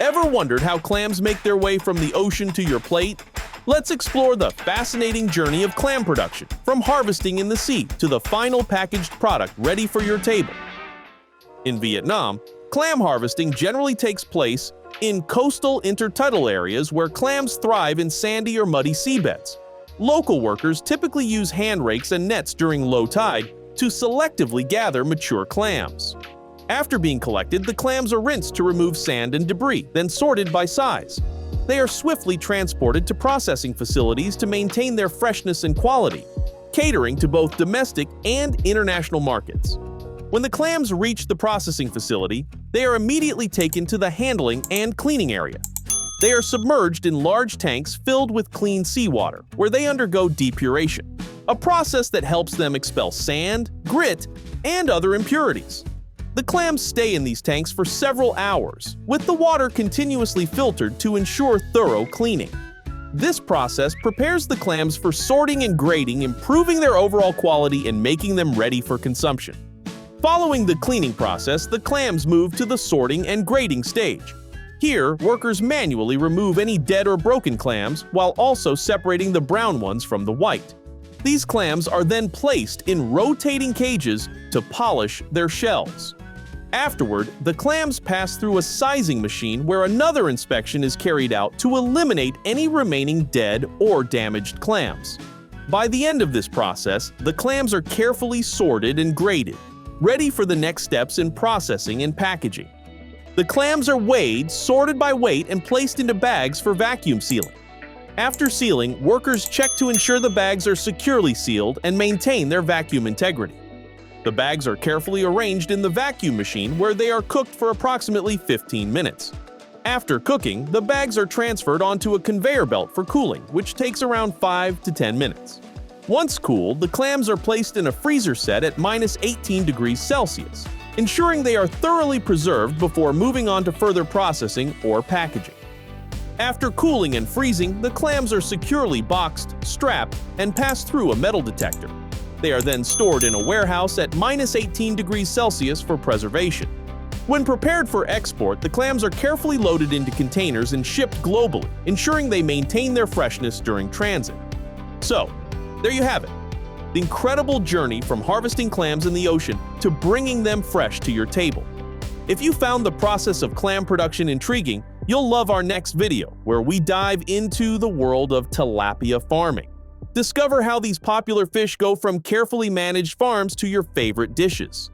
Ever wondered how clams make their way from the ocean to your plate? Let's explore the fascinating journey of clam production, from harvesting in the sea to the final packaged product ready for your table. In Vietnam, clam harvesting generally takes place in coastal intertidal areas where clams thrive in sandy or muddy seabeds. Local workers typically use hand rakes and nets during low tide to selectively gather mature clams. After being collected, the clams are rinsed to remove sand and debris, then sorted by size. They are swiftly transported to processing facilities to maintain their freshness and quality, catering to both domestic and international markets. When the clams reach the processing facility, they are immediately taken to the handling and cleaning area. They are submerged in large tanks filled with clean seawater, where they undergo depuration, a process that helps them expel sand, grit, and other impurities. The clams stay in these tanks for several hours, with the water continuously filtered to ensure thorough cleaning. This process prepares the clams for sorting and grading, improving their overall quality and making them ready for consumption. Following the cleaning process, the clams move to the sorting and grading stage. Here, workers manually remove any dead or broken clams while also separating the brown ones from the white. These clams are then placed in rotating cages to polish their shells. Afterward, the clams pass through a sizing machine where another inspection is carried out to eliminate any remaining dead or damaged clams. By the end of this process, the clams are carefully sorted and graded, ready for the next steps in processing and packaging. The clams are weighed, sorted by weight, and placed into bags for vacuum sealing. After sealing, workers check to ensure the bags are securely sealed and maintain their vacuum integrity. The bags are carefully arranged in the vacuum machine where they are cooked for approximately 15 minutes. After cooking, the bags are transferred onto a conveyor belt for cooling, which takes around 5 to 10 minutes. Once cooled, the clams are placed in a freezer set at -18 degrees Celsius, ensuring they are thoroughly preserved before moving on to further processing or packaging. After cooling and freezing, the clams are securely boxed, strapped, and passed through a metal detector. They are then stored in a warehouse at -18 degrees Celsius for preservation. When prepared for export, the clams are carefully loaded into containers and shipped globally, ensuring they maintain their freshness during transit. So, there you have it. The incredible journey from harvesting clams in the ocean to bringing them fresh to your table. If you found the process of clam production intriguing, you'll love our next video, where we dive into the world of tilapia farming. Discover how these popular fish go from carefully managed farms to your favorite dishes.